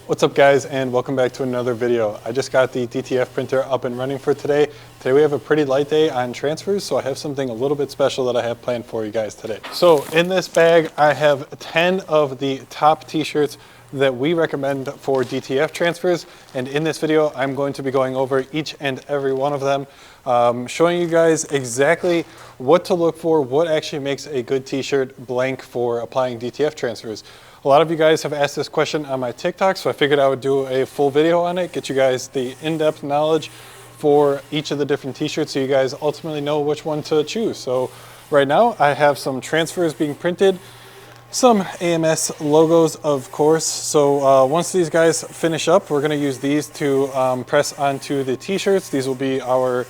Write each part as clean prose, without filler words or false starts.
What's up guys, and welcome back to another video. I just got the DTF printer up and running for today. Today we have a pretty light day on transfers, so I have something a little bit special that I have planned for you guys today. So in this bag I have 10 of the top t-shirts that we recommend for DTF transfers, and in this video I'm going to be going over each and every one of them, showing you guys exactly what to look for, what actually makes a good t-shirt blank for applying DTF transfers. A lot of you guys have asked this question on my TikTok, so I figured I would do a full video on it, get you guys the in-depth knowledge for each of the different t-shirts so you guys ultimately know which one to choose. So right now I have some transfers being printed, some AMS logos of course. So once these guys finish up, we're going to use these to press onto the t-shirts. These will be our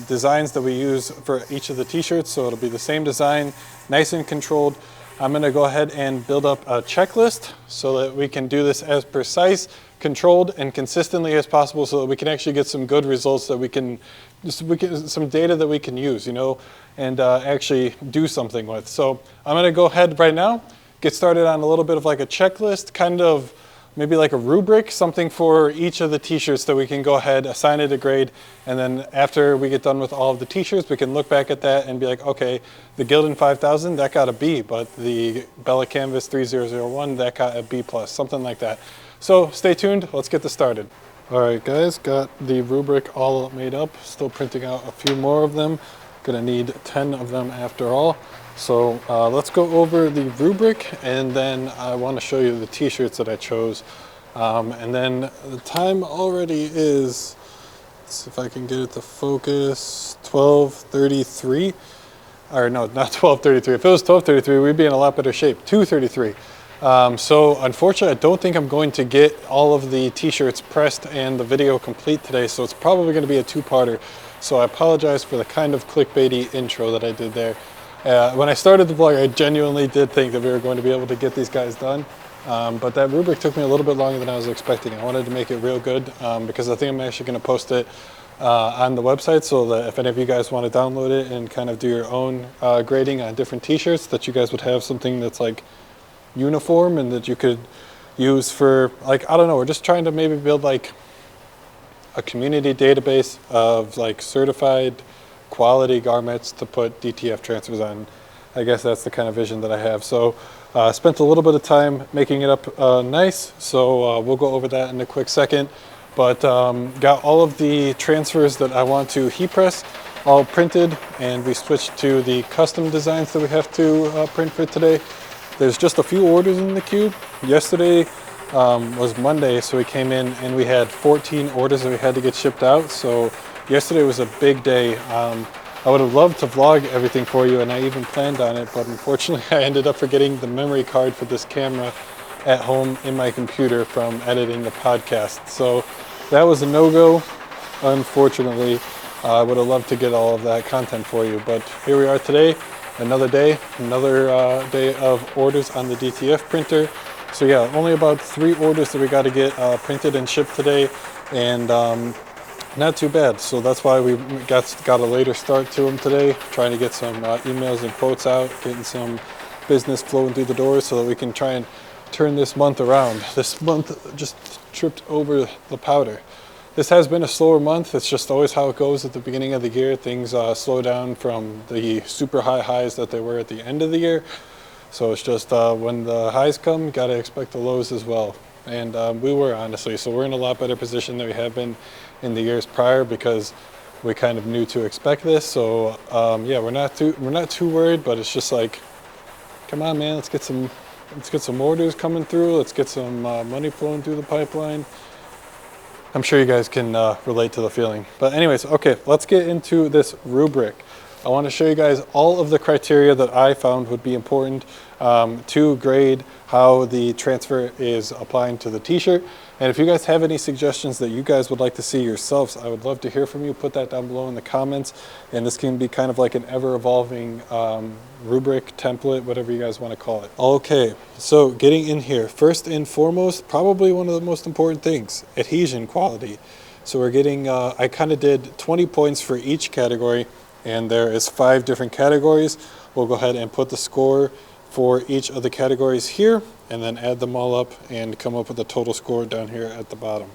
designs that we use for each of the t-shirts, so it'll be the same design, nice and controlled. I'm going to go ahead and build up a checklist so that we can do this as precise, controlled, and consistently as possible so that we can actually get some good results that we can some data that we can use, you know, and actually do something with. So I'm going to go ahead right now, get started on a little bit of like a checklist, kind of maybe like a rubric, something for each of the t-shirts that we can go ahead, assign it a grade, and then after we get done with all of the t-shirts, we can look back at that and be like, okay, the Gildan 5000, that got a B, but the Bella Canvas 3001, that got a B+, something like that. So stay tuned, let's get this started. All right guys, got the rubric all made up, still printing out a few more of them. Gonna need 10 of them after all. So let's go over the rubric, and then I want to show you the t-shirts that I chose. And then the time already is, let's see if I can get it to focus, 12:33. Or no, not 12:33. If it was 12:33, we'd be in a lot better shape. 2:33. So unfortunately, I don't think I'm going to get all of the t-shirts pressed and the video complete today, so it's probably going to be a two-parter. So I apologize for the kind of clickbaity intro that I did there. When I started the vlog, I genuinely did think that we were going to be able to get these guys done, but that rubric took me a little bit longer than I was expecting. I wanted to make it real good because I think I'm actually going to post it on the website, so that if any of you guys want to download it and kind of do your own grading on different t-shirts, that you guys would have something that's like uniform and that you could use for, like, I don't know, we're just trying to maybe build like a community database of like certified quality garments to put DTF transfers on. I guess that's the kind of vision that I have. So spent a little bit of time making it up nice, so we'll go over that in a quick second. But got all of the transfers that I want to heat press all printed, and we switched to the custom designs that we have to print for today. There's just a few orders in the queue. Yesterday was Monday, so we came in and we had 14 orders that we had to get shipped out. So yesterday was a big day. I would have loved to vlog everything for you, and I even planned on it, but unfortunately I ended up forgetting the memory card for this camera at home in my computer from editing the podcast. So that was a no-go, unfortunately. I would have loved to get all of that content for you, but here we are today. Another day, another day of orders on the DTF printer. So yeah, only about 3 orders that we got to get printed and shipped today, and not too bad. So that's why we got a later start to them today, trying to get some emails and quotes out, getting some business flowing through the doors so that we can try and turn this month around. This month just tripped over the powder. This has been a slower month. It's just always how it goes at the beginning of the year. Things slow down from the super high highs that they were at the end of the year. So it's just when the highs come, got to expect the lows as well. And we were, honestly, so we're in a lot better position than we have been in the years prior because we kind of knew to expect this. So yeah, we're not too worried, but it's just like, come on, man, let's get some orders coming through. Let's get some money flowing through the pipeline. I'm sure you guys can relate to the feeling. But anyways, okay, let's get into this rubric. I want to show you guys all of the criteria that I found would be important to grade how the transfer is applying to the t-shirt. And if you guys have any suggestions that you guys would like to see yourselves, I would love to hear from you. Put that down below in the comments. And this can be kind of like an ever-evolving rubric, template, whatever you guys want to call it. Okay, so getting in here, first and foremost, probably one of the most important things, adhesion quality. So we're getting, I kind of did 20 points for each category, and there is 5 different categories. We'll go ahead and put the score for each of the categories here, and then add them all up and come up with a total score down here at the bottom.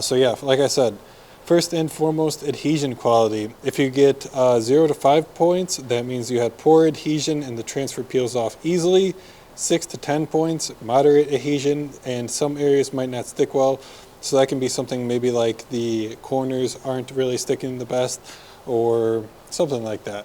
So yeah, like I said, first and foremost, adhesion quality. If you get 0 to 5 points, that means you had poor adhesion and the transfer peels off easily. 6 to 10 points, moderate adhesion, and some areas might not stick well. So that can be something maybe like the corners aren't really sticking the best or something like that.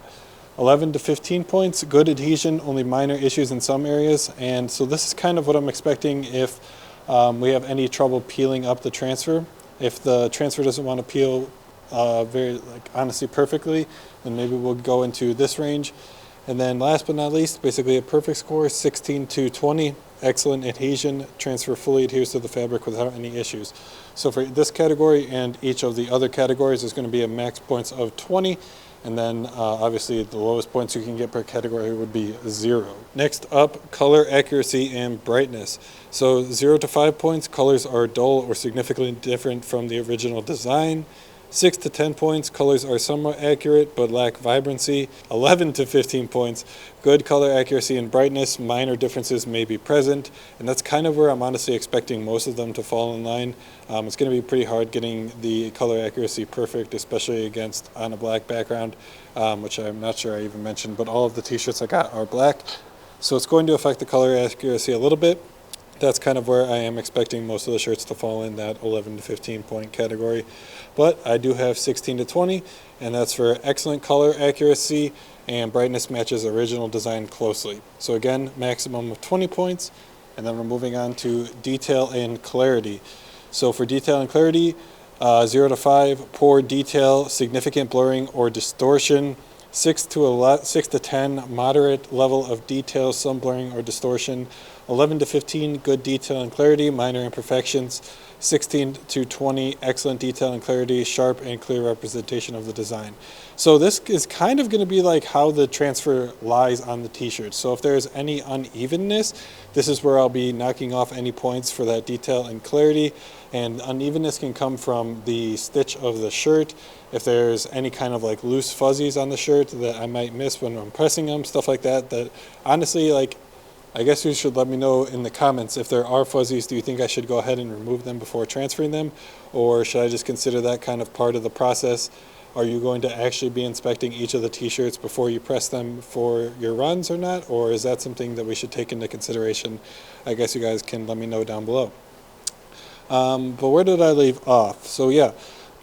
11 to 15 points, good adhesion, only minor issues in some areas. And so this is kind of what I'm expecting if we have any trouble peeling up the transfer. If the transfer doesn't want to peel honestly perfectly, then maybe we'll go into this range. And then last but not least, basically a perfect score, 16 to 20, excellent adhesion, transfer fully adheres to the fabric without any issues. So for this category and each of the other categories, there's going to be a max points of 20, and then obviously the lowest points you can get per category would be 0. Next up, color accuracy and brightness. So 0 to 5 points, colors are dull or significantly different from the original design. 6 to 10 points, colors are somewhat accurate but lack vibrancy. 11 to 15 points, good color accuracy and brightness, minor differences may be present, and that's kind of where I'm honestly expecting most of them to fall in line. It's going to be pretty hard getting the color accuracy perfect, especially on a black background, which I'm not sure I even mentioned, but all of the t-shirts I got are black, so it's going to affect the color accuracy a little bit. That's kind of where I am expecting most of the shirts to fall in that 11 to 15 point category. But I do have 16 to 20, and that's for excellent color accuracy and brightness matches original design closely. So again, maximum of 20 points, and then we're moving on to detail and clarity. So for detail and clarity, 0 to 5, poor detail, significant blurring or distortion. 6 to 10, moderate level of detail, some blurring or distortion. 11 to 15, good detail and clarity, minor imperfections. 16 to 20, excellent detail and clarity, sharp and clear representation of the design. So this is kind of going to be like how the transfer lies on the t-shirt. So if there's any unevenness, this is where I'll be knocking off any points for that detail and clarity. And unevenness can come from the stitch of the shirt. If there's any kind of like loose fuzzies on the shirt that I might miss when I'm pressing them, stuff like that, that honestly, like, I guess you should let me know in the comments if there are fuzzies. Do you think I should go ahead and remove them before transferring them? Or should I just consider that kind of part of the process? Are you going to actually be inspecting each of the t-shirts before you press them for your runs or not? Or is that something that we should take into consideration? I guess you guys can let me know down below. But where did I leave off? So yeah,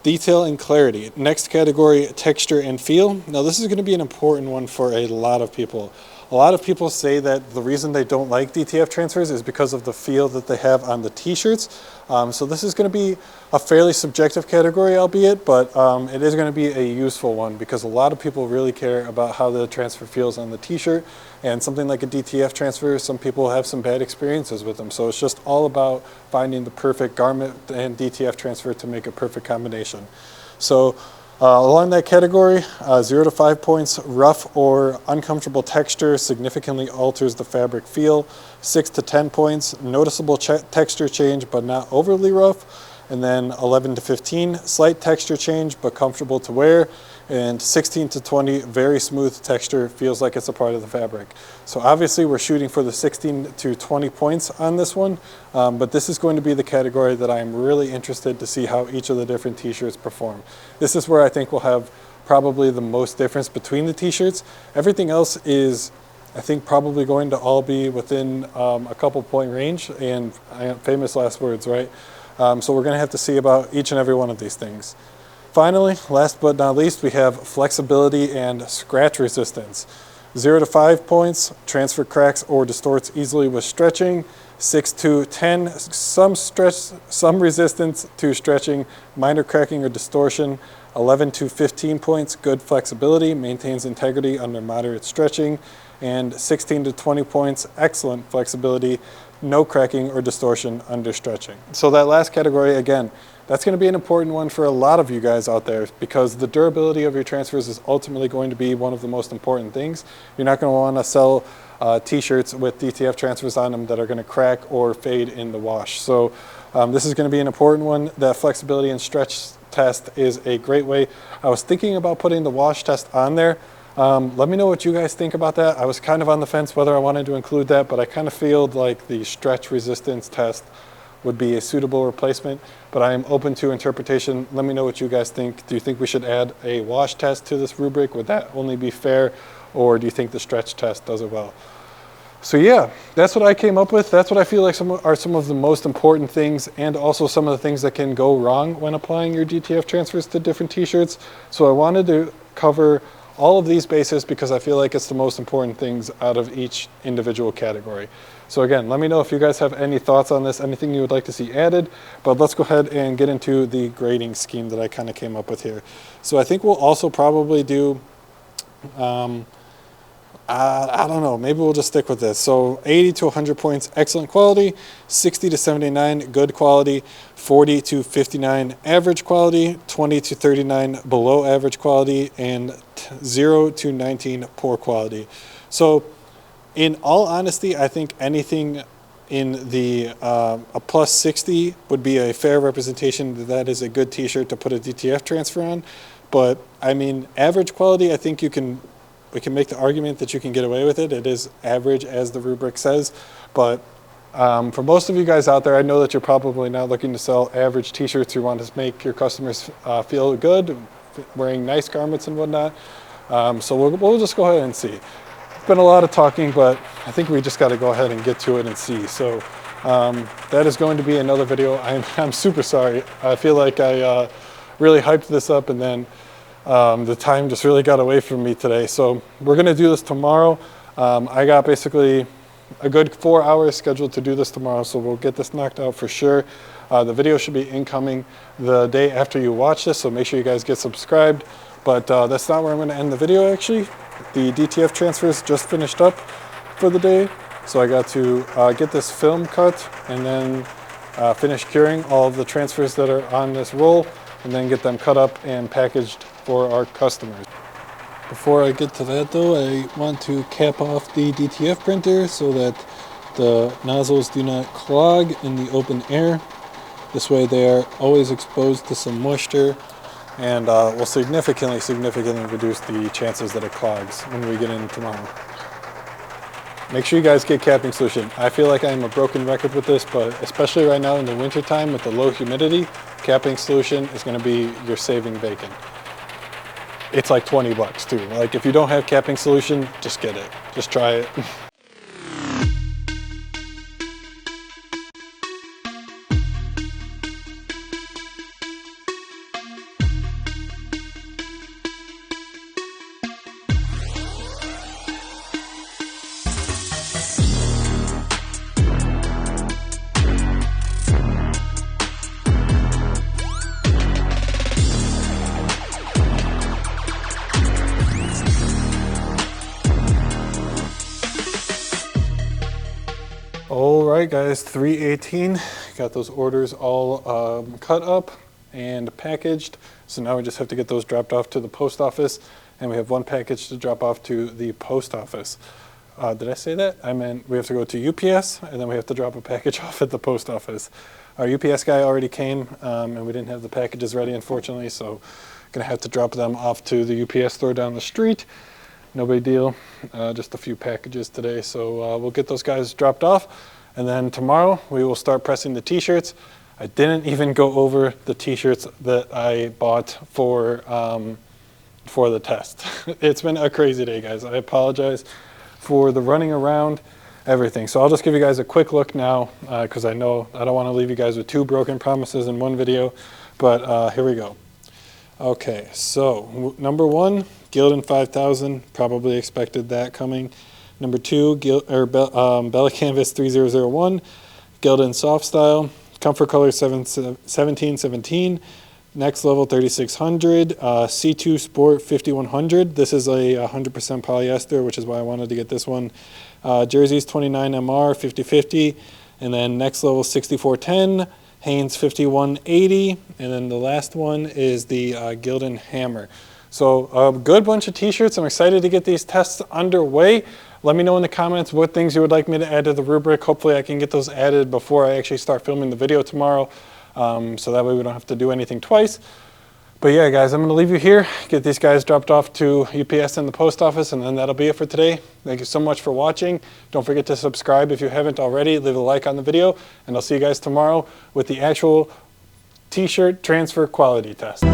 detail and clarity. Next category, texture and feel. Now this is going to be an important one for a lot of people. A lot of people say that the reason they don't like DTF transfers is because of the feel that they have on the t-shirts. So this is going to be a fairly subjective category, albeit, but it is going to be a useful one because a lot of people really care about how the transfer feels on the t-shirt. And something like a DTF transfer, some people have some bad experiences with them. So it's just all about finding the perfect garment and DTF transfer to make a perfect combination. So along that category, 0 to 5 points, rough or uncomfortable texture significantly alters the fabric feel. 6 to 10 points, noticeable texture change but not overly rough. And then 11 to 15, slight texture change but comfortable to wear. And 16 to 20, very smooth texture, feels like it's a part of the fabric. So obviously we're shooting for the 16 to 20 points on this one, but this is going to be the category that I'm really interested to see how each of the different t-shirts perform. This is where I think we'll have probably the most difference between the t-shirts. Everything else is, I think, probably going to all be within a couple point range, and famous last words, right? So we're going to have to see about each and every one of these things. Finally, last but not least, we have flexibility and scratch resistance. 0 to 5 points, transfer cracks or distorts easily with stretching. 6 to 10, some resistance to stretching, minor cracking or distortion. 11 to 15 points, good flexibility, maintains integrity under moderate stretching. And 16 to 20 points, excellent flexibility, no cracking or distortion under stretching. So that last category, again, that's going to be an important one for a lot of you guys out there because the durability of your transfers is ultimately going to be one of the most important things. You're not going to want to sell t-shirts with DTF transfers on them that are going to crack or fade in the wash. So this is going to be an important one. That flexibility and stretch test is a great way. I was thinking about putting the wash test on there. Let me know what you guys think about that. I was kind of on the fence whether I wanted to include that, but I kind of feel like the stretch resistance test would be a suitable replacement, but I am open to interpretation. Let me know what you guys think. Do you think we should add a wash test to this rubric? Would that only be fair, or do you think the stretch test does it well? So yeah, that's what I came up with. That's what I feel like are some of the most important things, and also some of the things that can go wrong when applying your DTF transfers to different t-shirts. So I wanted to cover all of these bases because I feel like it's the most important things out of each individual category. So again, let me know if you guys have any thoughts on this, anything you would like to see added, but let's go ahead and get into the grading scheme that I kind of came up with here. So I think we'll also probably do, I don't know, maybe we'll just stick with this. So 80 to 100 points, excellent quality, 60 to 79, good quality, 40 to 59, average quality, 20 to 39, below average quality, and 0 to 19, poor quality. So in all honesty, I think anything in the a plus 60 would be a fair representation that is a good t-shirt to put a DTF transfer on. But I mean, average quality, I think we can make the argument that you can get away with it. It is average, as the rubric says. But for most of you guys out there, I know that you're probably not looking to sell average t-shirts. You want to make your customers feel good, wearing nice garments and whatnot. So we'll just go ahead and see. It's been a lot of talking, but I think we just got to go ahead and get to it and see. So that is going to be another video. I'm super sorry. I feel like I really hyped this up, and then the time just really got away from me today. So we're going to do this tomorrow. I got basically a good 4 hours scheduled to do this tomorrow, so we'll get this knocked out for sure. The video should be incoming the day after you watch this, so make sure you guys get subscribed. But that's not where I'm going to end the video, actually. The DTF transfers just finished up for the day, so I got to get this film cut and then finish curing all of the transfers that are on this roll, and then get them cut up and packaged for our customers. Before I get to that though, I want to cap off the DTF printer so that the nozzles do not clog in the open air. This way they are always exposed to some moisture, and will significantly reduce the chances that it clogs when we get in tomorrow. Make sure you guys get capping solution. I feel like I'm a broken record with this, but especially right now in the winter time with the low humidity, capping solution is going to be your saving bacon. It's like 20 bucks too. Like, if you don't have capping solution, just get it. Just try it. All right, guys, 3/18. Got those orders all cut up and packaged. So now we just have to get those dropped off to the post office, and we have one package to drop off to the post office. Did I say that? I meant we have to go to UPS, and then we have to drop a package off at the post office. Our UPS guy already came, and we didn't have the packages ready, unfortunately, so gonna have to drop them off to the UPS store down the street. No big deal, just a few packages today. So we'll get those guys dropped off, and then tomorrow we will start pressing the t-shirts. I didn't even go over the t-shirts that I bought for the test. It's been a crazy day, guys. I apologize for the running around, everything. So I'll just give you guys a quick look now, because I know I don't want to leave you guys with two broken promises in one video, but here we go. Okay, so number one, Gildan 5000, probably expected that coming. Number two, Bella Canvas 3001, Gildan Soft Style, Comfort Color 1717, Next Level 3600, C2 Sport 5100. This is a 100% polyester, which is why I wanted to get this one. Jerseys 29MR 5050, and then Next Level 6410, Hanes 5180, and then the last one is the Gildan Hammer. So a good bunch of t-shirts. I'm excited to get these tests underway. Let me know in the comments what things you would like me to add to the rubric. Hopefully I can get those added before I actually start filming the video tomorrow, so that way we don't have to do anything twice. But yeah, guys, I'm going to leave you here, get these guys dropped off to UPS and the post office, and then that'll be it for today. Thank you so much for watching. Don't forget to subscribe if you haven't already. Leave a like on the video, and I'll see you guys tomorrow with the actual t-shirt transfer quality test.